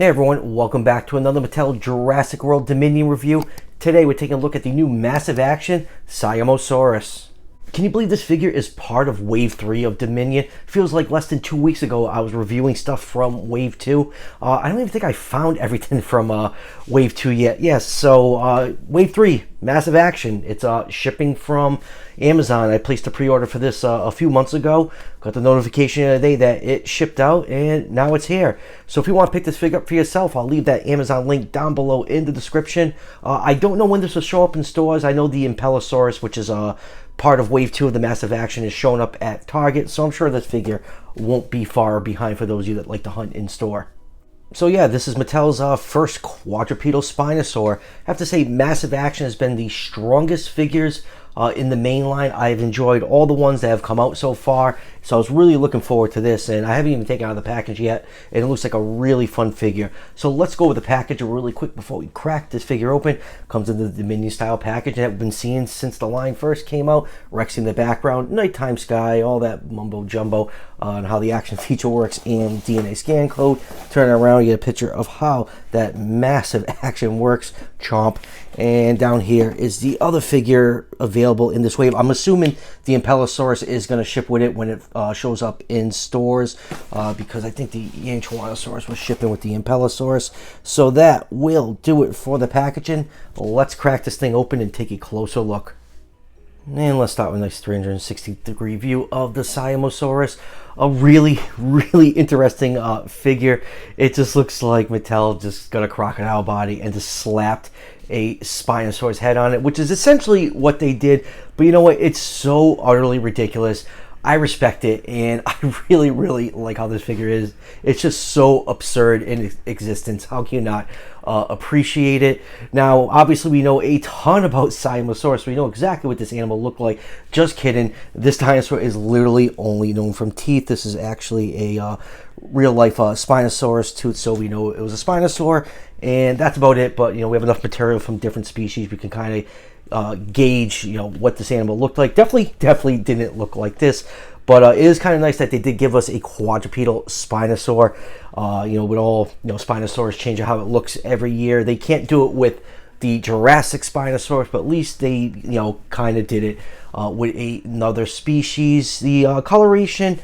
Hey everyone, welcome back to another Mattel Jurassic World Dominion review. Today we're taking a look at the new massive action Siamosaurus. Can you believe this figure is part of Wave 3 of Dominion? Feels like less than 2 weeks ago I was reviewing stuff from Wave 2. I don't even think I found everything from Wave 2 yet. Yes, so Wave 3, massive action. It's shipping from Amazon. I placed a pre-order for this a few months ago. Got the notification the other day that it shipped out and now it's here. So if you want to pick this figure up for yourself, I'll leave that Amazon link down below in the description. I don't know when this will show up in stores. I know the Impellosaurus, which is part of Wave 2 of the massive action, is showing up at Target, so I'm sure this figure won't be far behind for those of you that like to hunt in store. So yeah, this is Mattel's first quadruple Spinosaur. I have to say, massive action has been the strongest figures in the main line. I've enjoyed all the ones that have come out so far, so I was really looking forward to this, and I haven't even taken out of the package yet, and it looks like a really fun figure. So let's go over the package really quick before we crack this figure open. Comes in the Dominion style package that we've been seeing since the line first came out. Rex in the background, nighttime sky, all that mumbo jumbo on how the action feature works, and DNA scan code. Turn it around, you get a picture of how that massive action works. Chomp. And down here is the other figure available in this wave. I'm assuming the Impellosaurus is going to ship with it when it shows up in stores, because I think the Siamosaurus was shipping with the Impellosaurus. So that will do it for the packaging. Let's crack this thing open and take a closer look. And let's start with a nice 360-degree view of the Siamosaurus. A really, really interesting figure. It just looks like Mattel just got a crocodile body and just slapped a Spinosaurus head on it, which is essentially what they did. But you know what? It's so utterly ridiculous. I respect it, and I really, really like how this figure is. It's just so absurd in existence. How can you not appreciate it? Now, obviously, we know a ton about Siamosaurus. We know exactly what this animal looked like. Just kidding. This dinosaur is literally only known from teeth. This is actually a real-life Spinosaurus tooth, so we know it was a Spinosaur, and that's about it. But, you know, we have enough material from different species. We can kind of gauge, you know, what this animal looked like. Definitely didn't look like this, but it is kind of nice that they did give us a quadruple Spinosaur. You know, with all, you know, Spinosaurus changing how it looks every year. They can't do it with the Jurassic Spinosaurus, but at least they, you know, kind of did it with another species. The coloration,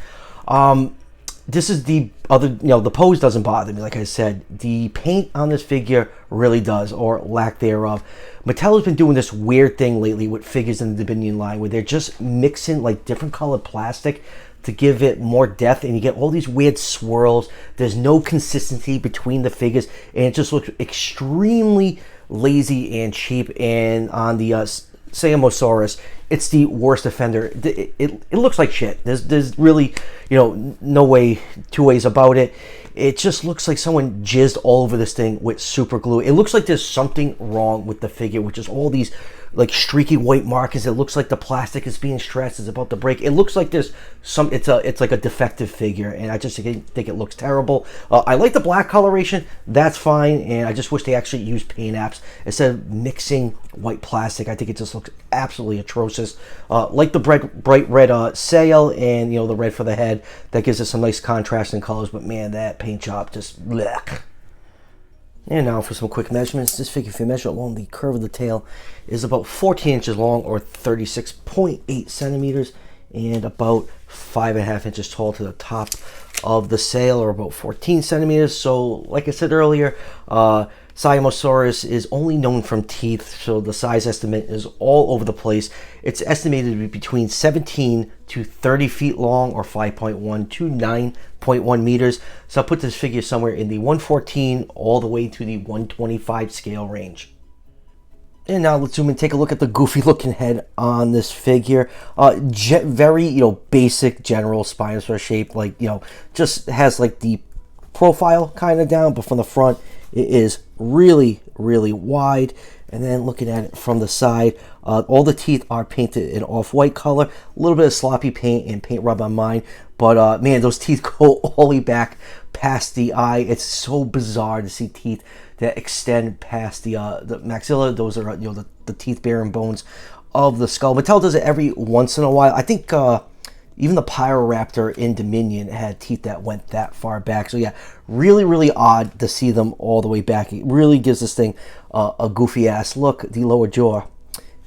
this is the other, you know, the pose doesn't bother me. Like I said, the paint on this figure really does, or lack thereof. Mattel has been doing this weird thing lately with figures in the Dominion line where they're just mixing like different colored plastic to give it more depth, and you get all these weird swirls. There's no consistency between the figures, and it just looks extremely lazy and cheap. And on the Siamosaurus, it's the worst offender. It looks like shit. There's really, you know, no way, two ways about it. It just looks like someone jizzed all over this thing with super glue. It looks like there's something wrong with the figure, which is all these like streaky white markings. It looks like the plastic is being stretched, it's about to break. It looks like there's some, it's like a defective figure, and I just think it looks terrible. I like the black coloration, that's fine, and I just wish they actually used paint apps instead of mixing white plastic. I think it just looks absolutely atrocious. Like the bright red sail, and, you know, the red for the head, that gives us some nice contrasting colors, but man, that paint job just blech. And now for some quick measurements. This figure, if you measure along the curve of the tail, is about 14 inches long, or 36.8 centimeters, and about 5.5 inches tall to the top of the sail, or about 14 centimeters. So, like I said earlier, Siamosaurus is only known from teeth, so the size estimate is all over the place. It's estimated to be between 17 to 30 feet long, or 5.1 to 9.1 meters. So I'll put this figure somewhere in the 114 all the way to the 125 scale range. And now let's zoom in and take a look at the goofy looking head on this figure. Very, you know, basic general Spinosaurus shape, like, you know, just has like the profile kind of down, but from the front it is really, really wide. And then looking at it from the side, all the teeth are painted in off-white color. A little bit of sloppy paint and paint rub on mine, but man, those teeth go all the way back past the eye. It's so bizarre to see teeth that extend past the maxilla. Those are, you know, the teeth-bearing bones of the skull. Mattel does it every once in a while. I think Even the Pyroraptor in Dominion had teeth that went that far back. So yeah, really, really odd to see them all the way back. It really gives this thing a goofy ass look. The lower jaw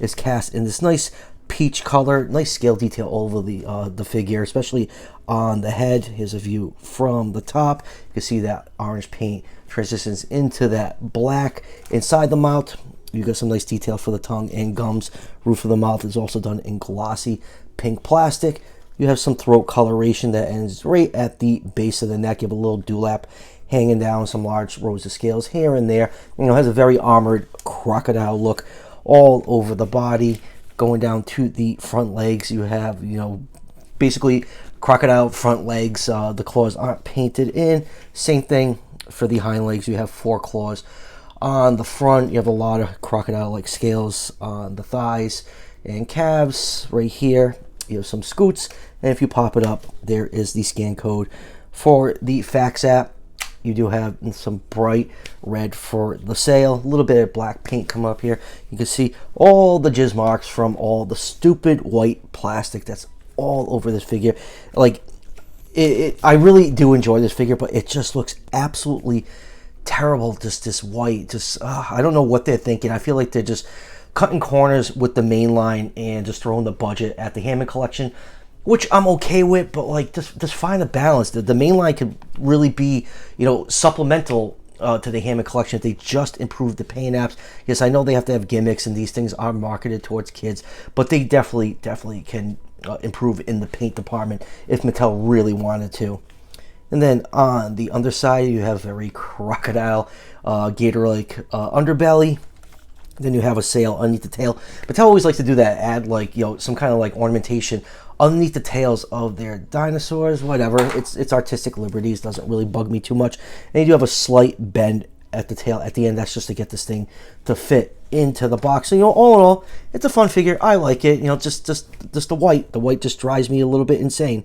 is cast in this nice peach color, nice scale detail all over the figure, especially on the head. Here's a view from the top. You can see that orange paint transitions into that black. Inside the mouth, you got some nice detail for the tongue and gums. Roof of the mouth is also done in glossy pink plastic. You have some throat coloration that ends right at the base of the neck. You have a little dewlap hanging down, some large rows of scales here and there. You know, it has a very armored crocodile look all over the body. Going down to the front legs, you have, you know, basically crocodile front legs. The claws aren't painted in. Same thing for the hind legs. You have 4 claws on the front. You have a lot of crocodile-like scales on the thighs and calves. Right here, you have some scoots. And if you pop it up, there is the scan code for the fax app. You do have some bright red for the sail, a little bit of black paint come up here. You can see all the jizz marks from all the stupid white plastic that's all over this figure. Like, I really do enjoy this figure, but it just looks absolutely terrible. Just this white, I don't know what they're thinking. I feel like they're just cutting corners with the main line and just throwing the budget at the Hammond collection, which I'm okay with, but like just find a balance. The main line could really be, you know, supplemental to the Hammond collection if they just improve the paint apps. Yes, I know they have to have gimmicks and these things are marketed towards kids, but they definitely can improve in the paint department if Mattel really wanted to. And then on the underside, you have very crocodile, gator-like underbelly. Then you have a sail underneath the tail. Mattel always likes to do that, add like, you know, some kind of like ornamentation underneath the tails of their dinosaurs, whatever. It's artistic liberties, doesn't really bug me too much. And you do have a slight bend at the tail at the end. That's just to get this thing to fit into the box. So, you know, all in all, it's a fun figure. I like it. You know, just the white. The white just drives me a little bit insane.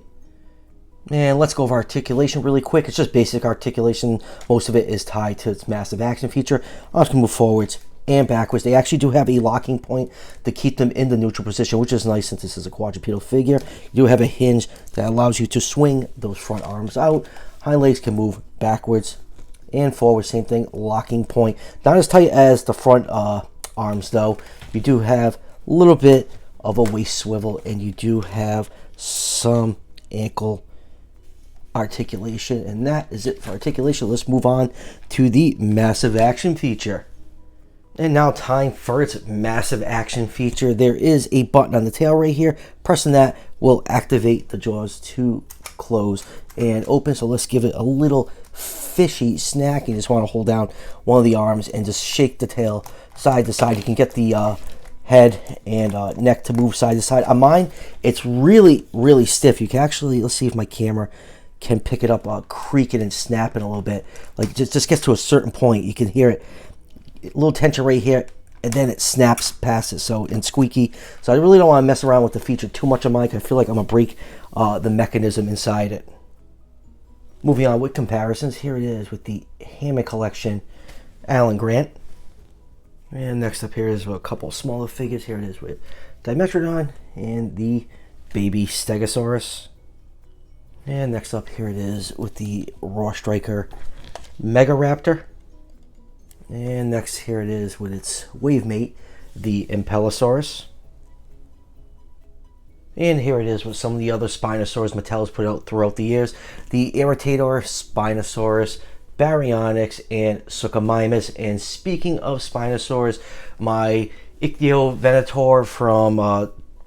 And let's go over articulation really quick. It's just basic articulation. Most of it is tied to its massive action feature. I'll just move forwards and backwards. They actually do have a locking point to keep them in the neutral position, which is nice since this is a quadrupedal figure. You do have a hinge that allows you to swing those front arms out. Hind legs can move backwards and forward. Same thing, locking point. Not as tight as the front arms though. You do have a little bit of a waist swivel, and you do have some ankle articulation, and that is it for articulation. Let's move on to the massive action feature. And now time for its massive action feature. There is a button on the tail right here. Pressing that will activate the jaws to close and open. So let's give it a little fishy snack. You just want to hold down one of the arms and just shake the tail side to side. You can get the head and neck to move side to side. On mine, it's really, really stiff. You can actually, let's see if my camera can pick it up, creaking and snapping a little bit. Like just gets to a certain point, you can hear it, a little tension right here, and then it snaps past it, so and squeaky. So I really don't want to mess around with the feature too much on mine. I feel like I'm gonna break the mechanism inside it. Moving on with comparisons, here it is with the Hammond collection, Alan Grant. And next up here is a couple smaller figures. Here it is with Dimetrodon and the baby Stegosaurus. And next up here it is with the Raw Striker Megaraptor. And next here it is with its wave mate, the Impellosaurus. And here it is with some of the other Spinosaurs Mattel's put out throughout the years. The Irritator, Spinosaurus, Baryonyx, and Suchomimus. And speaking of Spinosaurs, my Ichthyovenator from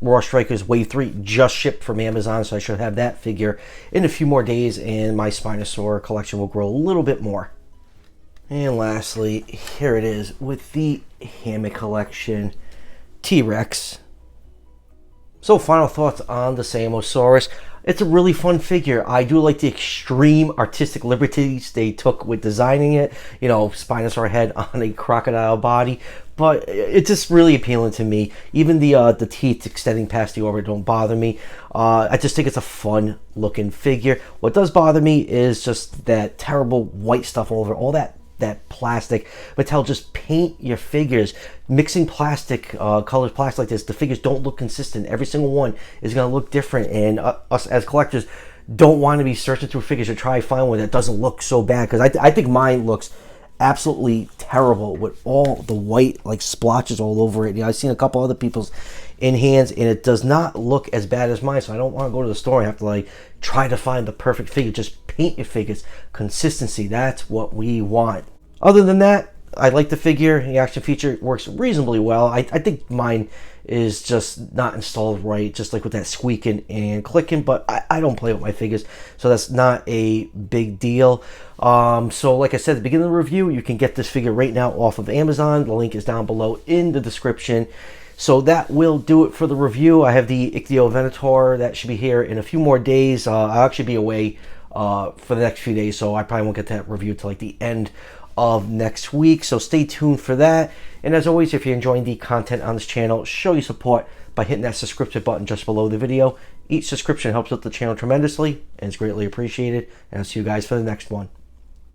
Raw Strikers Wave 3 just shipped from Amazon, so I should have that figure in a few more days, and my Spinosaur collection will grow a little bit more. And lastly, here it is with the Hammond collection, TRex. So final thoughts on the Siamosaurus. It's a really fun figure. I do like the extreme artistic liberties they took with designing it. You know, Spinosaur head on a crocodile body. But it's just really appealing to me. Even the teeth extending past the orbit don't bother me. I just think it's a fun looking figure. What does bother me is just that terrible white stuff all over. All that that plastic. Mattel, just paint your figures. Mixing plastic, colors plastic like this, the figures don't look consistent. Every single one is going to look different, and us as collectors don't want to be searching through figures to try to find one that doesn't look so bad, because I think mine looks absolutely terrible with all the white like splotches all over it. You know, I've seen a couple other people's in hands, and it does not look as bad as mine, so I don't want to go to the store and have to like try to find the perfect figure. Just paint your figures. Consistency, that's what we want. Other than that, I like the figure. The action feature works reasonably well. I think mine is just not installed right, just like with that squeaking and clicking, but I don't play with my figures, so that's not a big deal. So like I said at the beginning of the review, you can get this figure right now off of Amazon. The link is down below in the description. So that will do it for the review. I have the Ichthyovenator that should be here in a few more days. I'll actually be away for the next few days, so I probably won't get that review till like the end of next week, so stay tuned for that. And as always, if you're enjoying the content on this channel, show your support by hitting that subscription button just below the video. Each subscription helps out the channel tremendously and is greatly appreciated, and I'll see you guys for the next one.